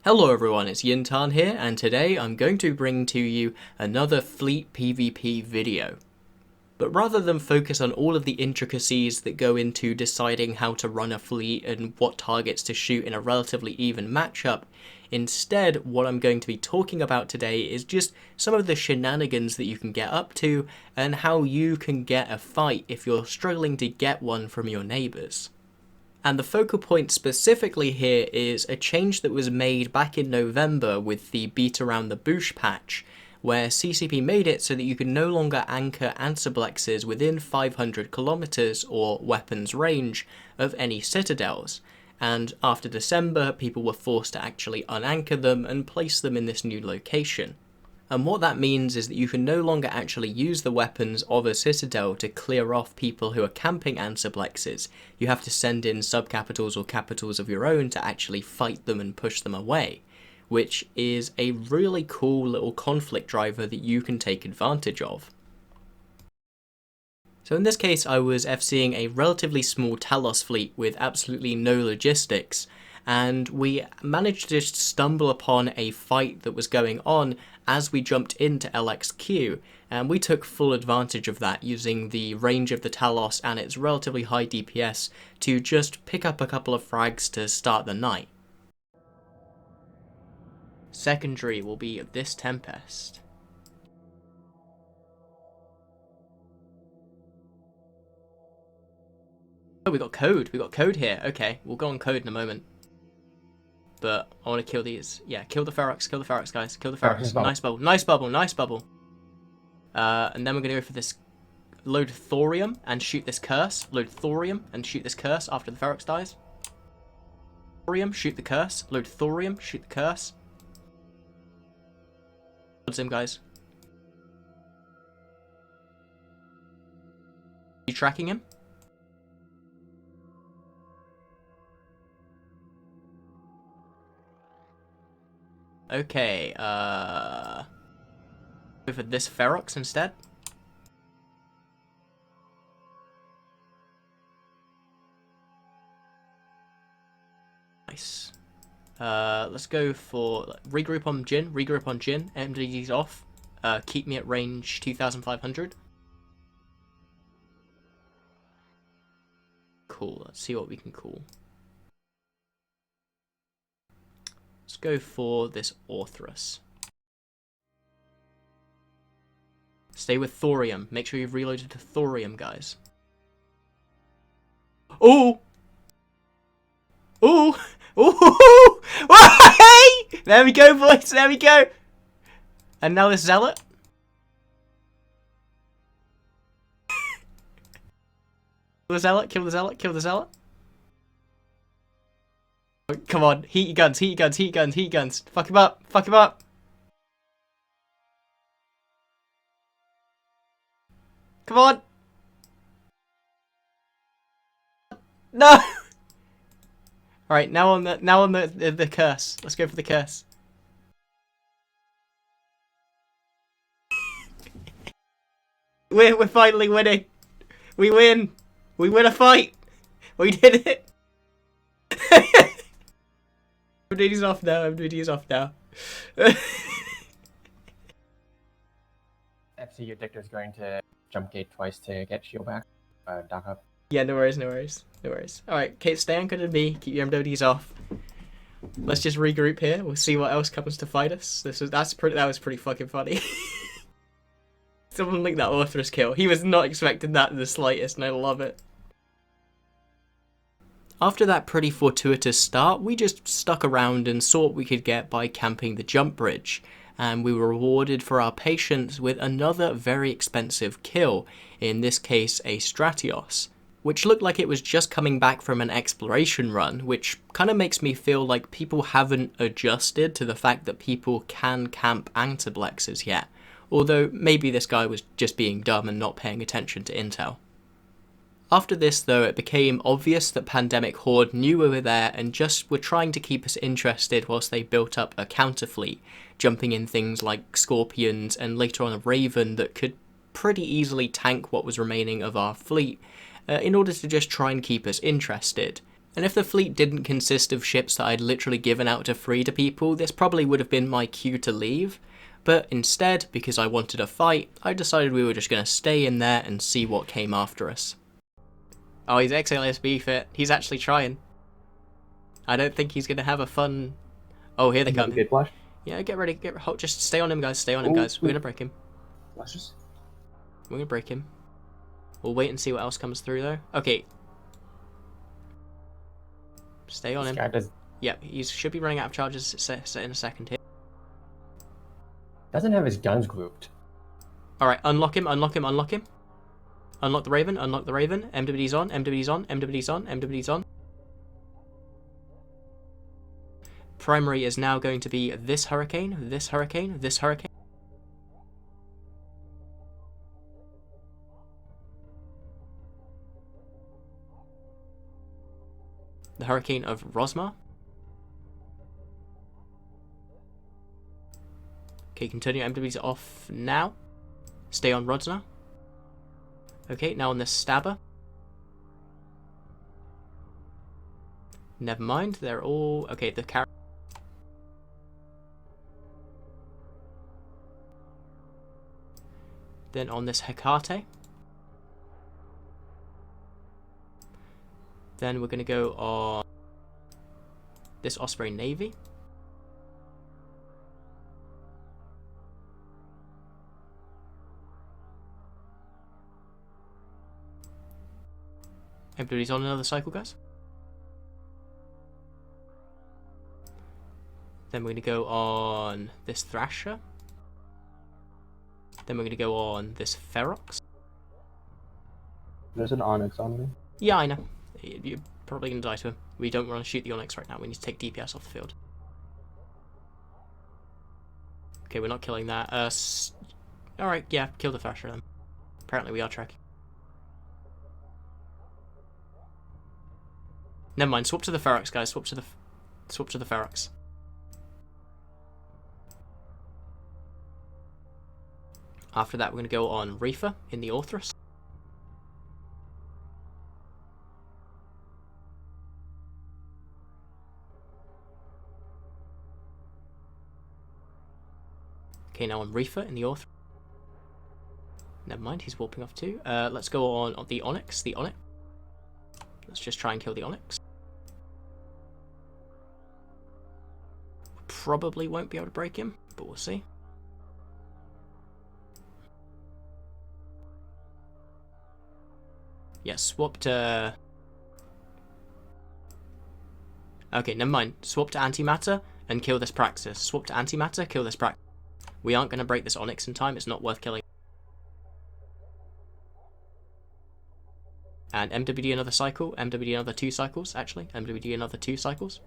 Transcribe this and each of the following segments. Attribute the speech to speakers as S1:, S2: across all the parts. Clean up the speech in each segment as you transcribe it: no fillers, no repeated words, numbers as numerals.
S1: Hello everyone, it's Jin'taan here, and today I'm going to bring to you another fleet PvP video. But rather than focus on all of the intricacies that go into deciding how to run a fleet and what targets to shoot in a relatively even matchup, instead what I'm going to be talking about today is just some of the shenanigans that you can get up to and how you can get a fight if you're struggling to get one from your neighbours. And the focal point specifically here is a change that was made back in November with the Beat Around the Bush patch, where CCP made it so that you could no longer anchor Ansiblexes within 500 kilometers or weapons range of any citadels. And after December, people were forced to actually unanchor them and place them in this new location. And what that means is that you can no longer actually use the weapons of a citadel to clear off people who are camping Ansiblexes. You have to send in subcapitals or capitals of your own to actually fight them and push them away, which is a really cool little conflict driver that you can take advantage of. So in this case, I was FCing a relatively small Talos fleet with absolutely no logistics, and we managed to just stumble upon a fight that was going on as we jumped into LXQ, and we took full advantage of that using the range of the Talos and its relatively high DPS to just pick up a couple of frags to start the night. Secondary will be this Tempest. Oh, we got code here. Okay, we'll go on code in a moment. But I want to kill these. Yeah, kill the Ferox, guys. Kill the Ferox. Nice bubble, nice bubble, nice bubble. And then we're going to go for this load thorium and shoot this curse. Load thorium and shoot this curse after the Ferox dies. Thorium, shoot the curse. Load thorium, shoot the curse. What's him, guys? You tracking him? Okay, go for this Ferox instead. Nice. Let's go for regroup on Jin, MDG's off. Keep me at range 2500. Cool, let's see what we can call. Let's go for this Orthrus. Stay with thorium. Make sure you've reloaded to thorium, guys. Oh! Oh! Oh! Hey! There we go, boys. There we go. And now this Zealot. Kill the Zealot. Kill the Zealot. Kill the Zealot. Come on, heat your guns, heat your guns, heat your guns, heat your guns. Fuck him up, fuck him up. Come on. No. Alright, now on the curse. Let's go for the curse. We're finally winning. We win. We win a fight. We did it. MDD's off now, MDD's off now.
S2: FC, your Dictor's going to jump gate twice to get shield back. Dock up.
S1: Yeah, no worries, no worries, no worries. Alright, Kate, stay anchored to me, keep your MDDs off. Let's just regroup here, we'll see what else comes to fight us. That was pretty fucking funny. Someone linked that Orthrus kill. He was not expecting that in the slightest, and I love it. After that pretty fortuitous start, we just stuck around and saw what we could get by camping the jump bridge, and we were rewarded for our patience with another very expensive kill, in this case a Stratios, which looked like it was just coming back from an exploration run, which kind of makes me feel like people haven't adjusted to the fact that people can camp Ansiblexes yet, although maybe this guy was just being dumb and not paying attention to intel. After this, though, it became obvious that Pandemic Horde knew we were there and just were trying to keep us interested whilst they built up a counterfleet, jumping in things like Scorpions and later on a Raven that could pretty easily tank what was remaining of our fleet in order to just try and keep us interested. And if the fleet didn't consist of ships that I'd literally given out to free to people, this probably would have been my cue to leave. But instead, because I wanted a fight, I decided we were just going to stay in there and see what came after us. Oh, he's XLSB fit. He's actually trying. I don't think he's going to have a fun... Oh, here they come. Yeah, get ready. Just stay on him, guys. Stay on him, guys. We're going to break him.
S3: Flashes?
S1: We're going to break him. We'll wait and see what else comes through, though. Okay. Stay on him. Yeah, he should be running out of charges in a second here.
S2: Doesn't have his guns grouped.
S1: Alright, unlock him, unlock him, unlock him. Unlock the Raven, unlock the Raven. MWD's on, MWD's on, MWD's on, MWD's on. Primary is now going to be this Hurricane, this Hurricane, this Hurricane. The Hurricane of Rosmar. Okay, continue. MW's off now. Stay on rods now. Okay, now on the Stabber. Never mind, they're all... Okay, the carrot. Then on this Hecate. Then we're going to go on this Osprey Navy. Everybody's on another cycle, guys. Then we're going to go on this Thrasher. Then we're going to go on this Ferox.
S3: There's an Onyx on me.
S1: Yeah, I know. You're probably going to die to him. We don't want to shoot the Onyx right now. We need to take DPS off the field. Okay, we're not killing that. Alright, yeah, kill the Thrasher then. Apparently we are tracking. Never mind, swap to the Ferox, guys. Swap to the Ferox. After that, we're going to go on Reefer in the Orthrus. Okay, now on Reefer in the Orthrus. Never mind, he's warping off too. Let's go on the Onyx. The Onyx. Let's just try and kill the Onyx. Probably won't be able to break him, but we'll see. Yeah, swap to... Okay, never mind. Swap to Antimatter and kill this Praxis. Swap to Antimatter, kill this Praxis. We aren't going to break this Onyx in time. It's not worth killing. And MWD another cycle. MWD another 2 cycles, actually. MWD another 2 cycles.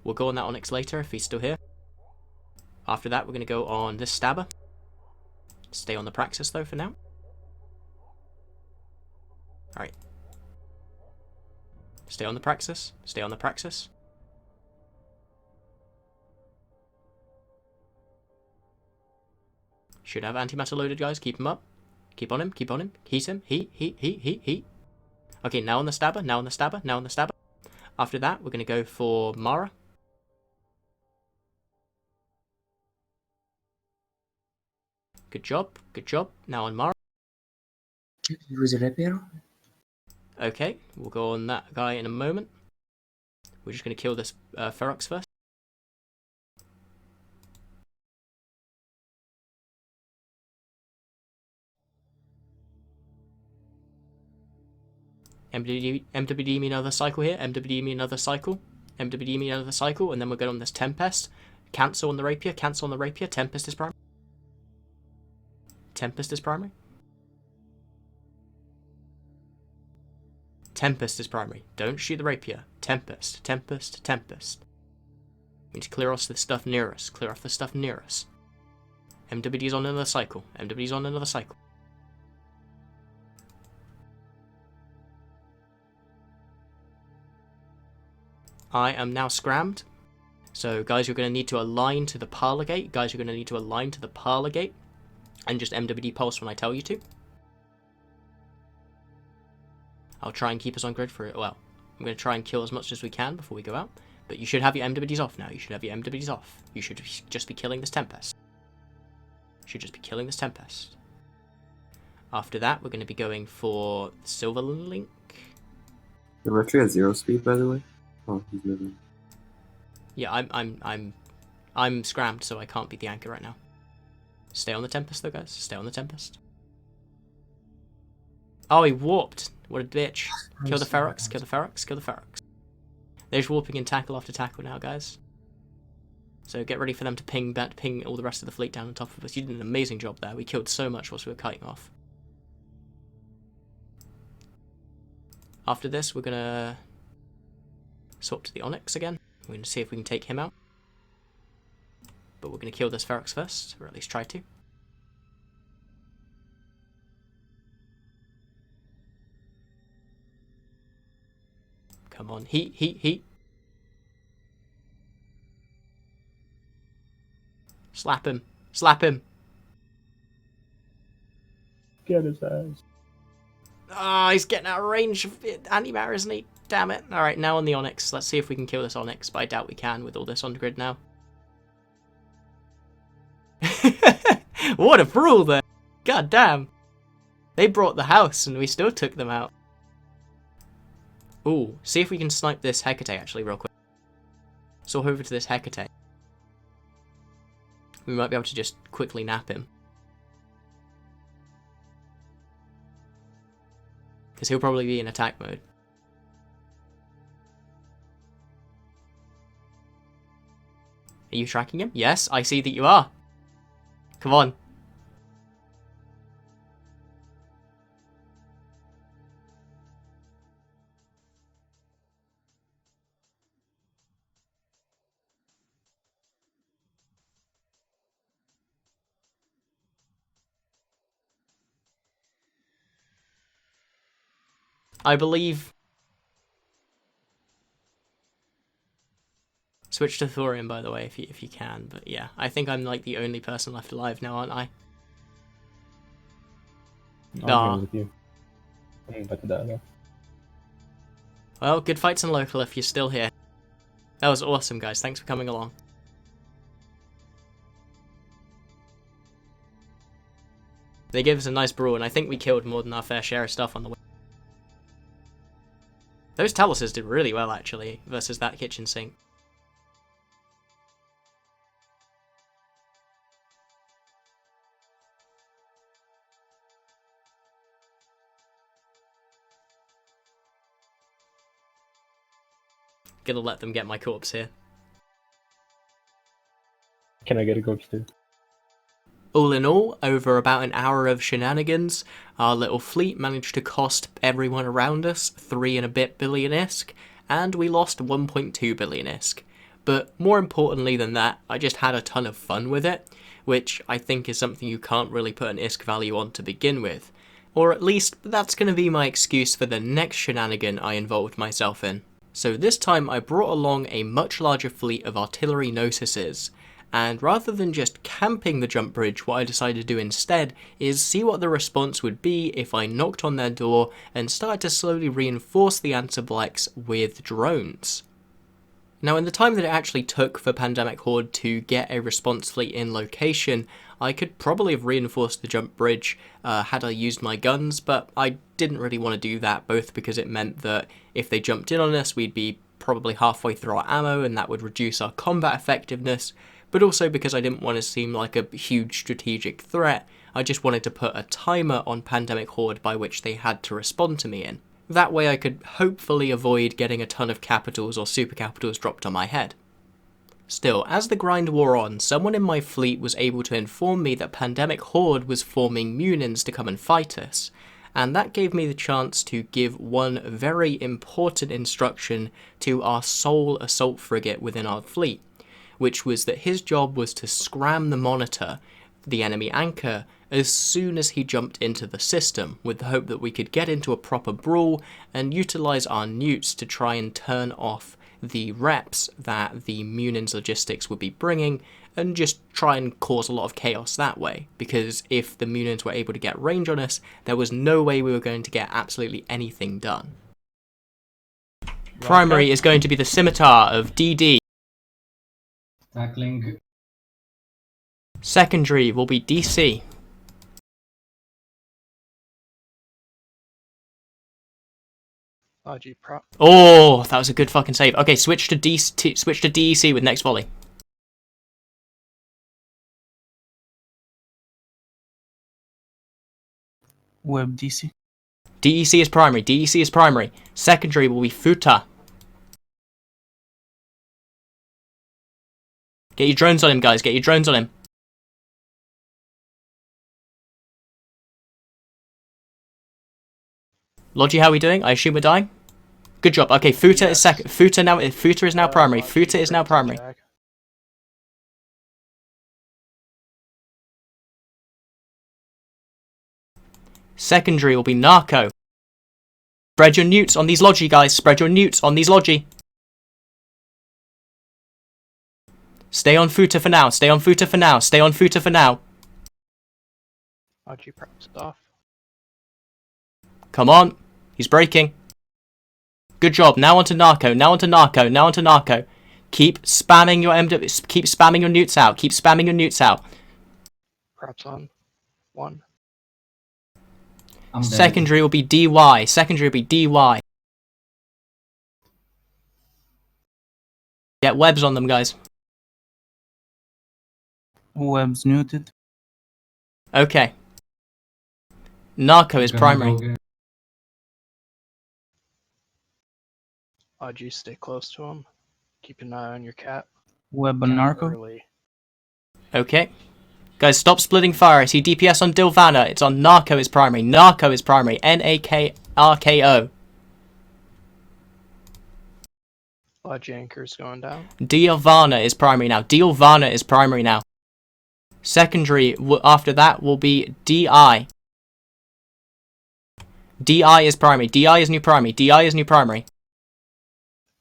S1: We'll go on that Onyx later if he's still here. After that, we're going to go on this Stabber. Stay on the Praxis, though, for now. Alright. Stay on the Praxis. Stay on the Praxis. Should have antimatter loaded, guys. Keep him up. Keep on him. Keep on him. Heat him. Heat. Okay, now on the Stabber. Now on the Stabber. Now on the Stabber. After that, we're going to go for Mara. Good job. Good job. Now on Mara.
S4: Use a rapier.
S1: Okay, we'll go on that guy in a moment. We're just going to kill this Ferox first. MWD me another cycle here. MWD me another cycle. MWD me another cycle. And then we'll go on this Tempest. Cancel on the Rapier. Cancel on the Rapier. Tempest is primary. Tempest is primary. Tempest is primary. Don't shoot the Rapier. Tempest. Tempest. Tempest. We need to clear off the stuff near us. Clear off the stuff near us. MWD's on another cycle. MWD's on another cycle. I am now scrammed. So guys, you're going to need to align to the parlor gate. Guys, you're going to need to align to the parlor gate. And just MWD pulse when I tell you to. I'll try and keep us on grid for it. Well, I'm going to try and kill as much as we can before we go out. But you should have your MWDs off now. You should have your MWDs off. You should just be killing this Tempest. You should just be killing this Tempest. After that, we're going to be going for Silver Link.
S3: The Rectory has 0 speed, by the way. Oh, he's moving.
S1: Yeah, I'm scrammed, so I can't beat the anchor right now. Stay on the Tempest, though, guys. Stay on the Tempest. Oh, he warped. What a bitch. Kill the Ferox, kill the Ferox, kill the Ferox. They're just warping in tackle after tackle now, guys. So get ready for them to ping all the rest of the fleet down on top of us. You did an amazing job there. We killed so much whilst we were cutting off. After this, we're going to swap to the Onyx again. We're going to see if we can take him out. But we're going to kill this Ferox first, or at least try to. Come on, heat, heat, heat. Slap him, slap him.
S2: Get his ass.
S1: Ah, oh, he's getting out of range of antimatter, isn't he? Damn it. Alright, now on the Onyx. Let's see if we can kill this Onyx, but I doubt we can with all this on grid now. What a brawl there. God damn. They brought the house and we still took them out. Ooh, see if we can snipe this Hecate actually real quick. So over to this Hecate. We might be able to just quickly nap him. Because he'll probably be in attack mode. Are you tracking him? Yes, I see that you are. Come on. I believe... Switch to thorium, by the way, if you can. But yeah, I think I'm like the only person left alive now, aren't I?
S2: I'm with you. I'm about to die now.
S1: Well, good fights in local if you're still here. That was awesome, guys. Thanks for coming along. They gave us a nice brawl, and I think we killed more than our fair share of stuff on the way. Those Taluses did really well, actually, versus that kitchen sink. Gonna let them get my corpse here.
S2: Can I get a corpse too?
S1: All in all, over about an hour of shenanigans, our little fleet managed to cost everyone around us 3 and a bit billion ISK, and we lost 1.2 billion ISK. But more importantly than that, I just had a ton of fun with it, which I think is something you can't really put an ISK value on to begin with. Or at least, that's going to be my excuse for the next shenanigan I involved myself in. So this time I brought along a much larger fleet of artillery Gnosis, and rather than just camping the jump bridge, what I decided to do instead is see what the response would be if I knocked on their door and started to slowly reinforce the Ansiblex with drones. Now, in the time that it actually took for Pandemic Horde to get a response fleet in location, I could probably have reinforced the jump bridge had I used my guns, but I didn't really want to do that, both because it meant that if they jumped in on us, we'd be probably halfway through our ammo, and that would reduce our combat effectiveness, but also because I didn't want to seem like a huge strategic threat. I just wanted to put a timer on Pandemic Horde by which they had to respond to me in. That way I could hopefully avoid getting a ton of capitals or super capitals dropped on my head. Still, as the grind wore on, someone in my fleet was able to inform me that Pandemic Horde was forming Munins to come and fight us, and that gave me the chance to give one very important instruction to our sole assault frigate within our fleet, which was that his job was to scram the monitor, the enemy anchor, as soon as he jumped into the system, with the hope that we could get into a proper brawl and utilise our newts to try and turn off the reps that the Munins logistics would be bringing, and just try and cause a lot of chaos that way, because if the Munins were able to get range on us, there was no way we were going to get absolutely anything done. Primary is going to be the Scimitar of DD.
S5: Tackling.
S1: Secondary will be DC.
S6: RG prop.
S1: Oh, that was a good fucking save. Okay, switch to DEC with next volley.
S7: Web DC.
S1: DEC is primary. DEC is primary. Secondary will be Futa. Get your drones on him, guys. Get your drones on him. Logi, how are we doing? I assume we're dying. Good job. Okay, Futa is second. Futa is now primary. Futa is now primary. Secondary will be Narco. Spread your newts on these Logi, guys. Spread your newts on these Logi. Stay on Futa for now. Stay on Futa for now. Stay on Futa for now.
S6: RG props off.
S1: Come on. He's breaking. Good job. Now onto Narco. Now onto Narco. Now onto Narco. Keep spamming your MW. Keep spamming your newts out. Keep spamming your newts out.
S6: Props on. 1.
S5: I'm dead.
S1: Secondary will be DY. Secondary will be DY. Get webs on them, guys.
S7: Web's muted.
S1: Okay. Narco is
S5: Gonna
S1: primary.
S5: go again.
S6: RG stay close to him. Keep an eye on your cat.
S7: Web and
S6: Cat
S7: Narco.
S6: early.
S1: Okay. Guys, stop splitting fire. I see DPS on Dilvana. It's on Narco is primary. Narco is primary. NAKRKO.
S6: RG anchor's going down.
S1: Dilvana is primary now. Dilvana is primary now. Secondary after that will be DI. DI is primary. DI is new primary. DI is new primary.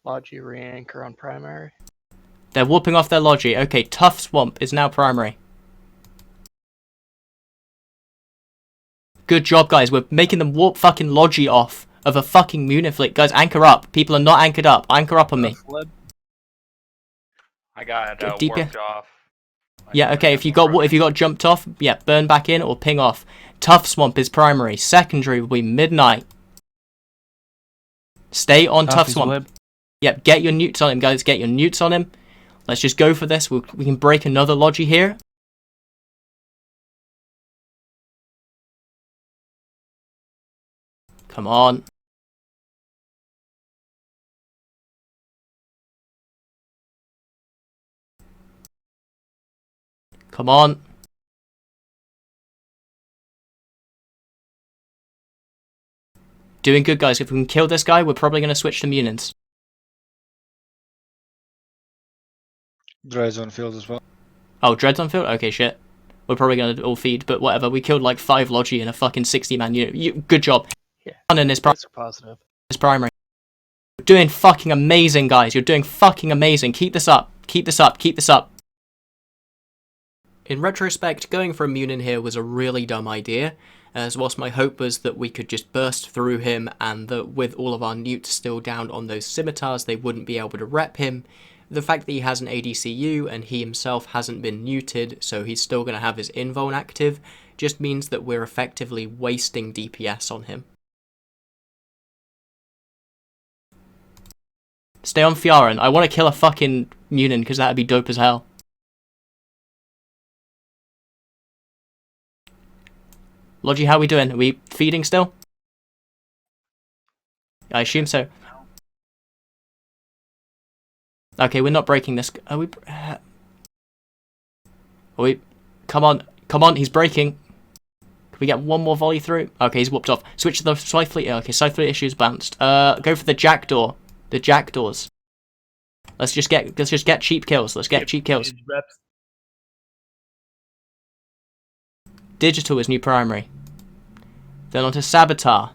S6: Logi re-anchor on primary.
S1: They're whooping off their Logi. Okay, Tough Swamp is now primary. Good job, guys. We're making them warp fucking Logi off of a fucking Muniflick. Guys, anchor up. People are not anchored up. Anchor up on me.
S8: I got
S1: DP
S8: warped off.
S1: Yeah, okay, if you got jumped off, yeah, burn back in or ping off. Tough Swamp is primary. Secondary will be Midnight. Stay on Tough Swamp.
S7: Web.
S1: Yep, get your newts on him, guys. Get your newts on him. Let's just go for this. We can break another Logi here. Come on. Come on. Doing good, guys. If we can kill this guy, we're probably going to switch to Munins.
S9: Dread's on field as well.
S1: Oh, Dread's on field? Okay, shit. We're probably going to all feed, but whatever. We killed like 5 Logi in a fucking 60-man unit. Good job.
S6: Yeah.
S1: And his
S6: That's positive.
S1: primary. You're doing fucking amazing, guys. You're doing fucking amazing. Keep this up. Keep this up. Keep this up. In retrospect, going for a Munin here was a really dumb idea, as whilst my hope was that we could just burst through him and that with all of our newts still down on those scimitars they wouldn't be able to rep him. The fact that he has an ADCU and he himself hasn't been neutered, so he's still going to have his invuln active, just means that we're effectively wasting DPS on him. Stay on Fiaran. I want to kill a fucking Munin because that'd be dope as hell. Logi, how are we doing? Are we feeding still? I assume so. Okay, we're not breaking this. Are we? Come on, come on! He's breaking. Can we get one more volley through? Okay, he's whooped off. Switch to the Scythe Fleet. Okay, Scythe Fleet issues bounced. Go for the Jackdaw. The Jackdaws. Let's just get cheap kills. Let's get cheap kills. Digital is new primary. Then on to Saboteur.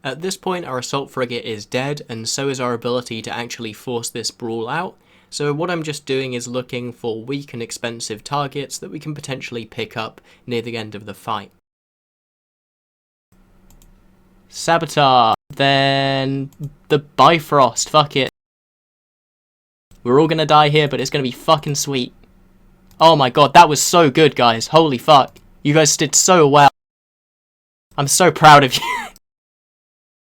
S1: At this point our assault frigate is dead, and so is our ability to actually force this brawl out, so what I'm just doing is looking for weak and expensive targets that we can potentially pick up near the end of the fight. Saboteur! Then the Bifrost, fuck it. We're all gonna die here, but it's gonna be fucking sweet. Oh my god, that was so good, guys. Holy fuck. You guys did so well. I'm so proud of you.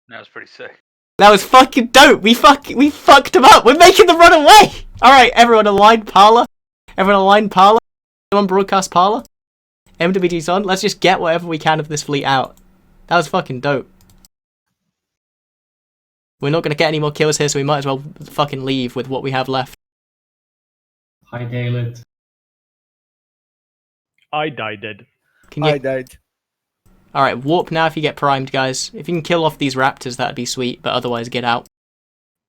S8: That was pretty sick.
S1: That was fucking dope. We fucked them up. We're making them run away. Alright, everyone align parlor. Everyone align parlor. Everyone broadcast parlor. MWG's on. Let's just get whatever we can of this fleet out. That was fucking dope. We're not going to get any more kills here, so we might as well fucking leave with what we have left.
S5: Hightail it.
S10: I died.
S1: Can you...
S10: I died.
S1: Alright, warp now if you get primed, guys. If you can kill off these raptors, that'd be sweet, but otherwise get out.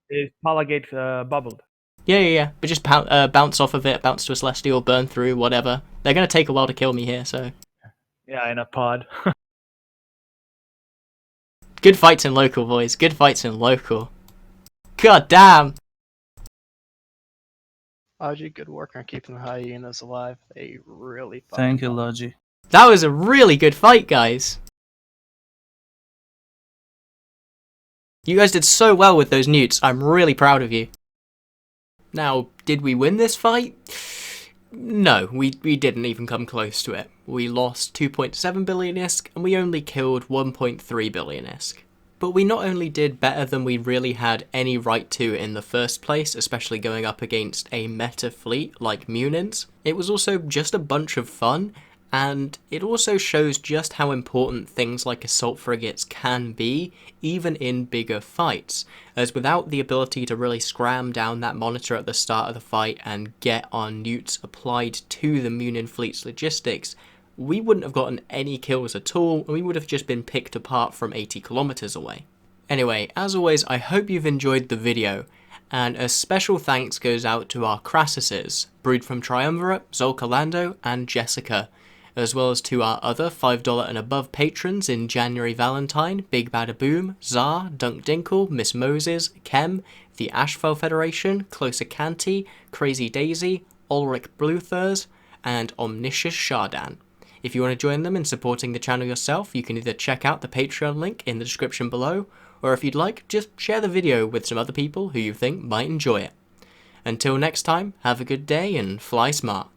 S10: Is Palagate bubbled?
S1: Yeah. But just bounce off of it, bounce to a celestial, burn through, whatever. They're going to take a while to kill me here, so...
S10: Yeah, in a pod.
S1: Good fights in local, boys. Good fights in local. God damn!
S6: Logi, good work on keeping the hyenas alive. They really fucking
S7: Thank you, Logi.
S1: That was a really good fight, guys. You guys did so well with those newts. I'm really proud of you. Now, did we win this fight? No, we didn't even come close to it. We lost 2.7 billion ISK and we only killed 1.3 billion ISK. But we not only did better than we really had any right to in the first place, especially going up against a meta fleet like Munins, it was also just a bunch of fun, and it also shows just how important things like assault frigates can be, even in bigger fights, as without the ability to really scram down that monitor at the start of the fight and get our newts applied to the Munin fleet's logistics, we wouldn't have gotten any kills at all, and we would have just been picked apart from 80 kilometers away. Anyway, as always, I hope you've enjoyed the video, and a special thanks goes out to our Crassuses, Brood from Triumvirate, Zolka Lando, and Jessica, as well as to our other $5 and above patrons in January Valentine, Big Bada Boom, Czar, Dunk Dinkle, Miss Moses, Kem, the Ashfell Federation, Closer Canty, Crazy Daisy, Ulrich Bluthers, and Omniscious Shardan. If you want to join them in supporting the channel yourself, you can either check out the Patreon link in the description below, or if you'd like, just share the video with some other people who you think might enjoy it. Until next time, have a good day and fly smart.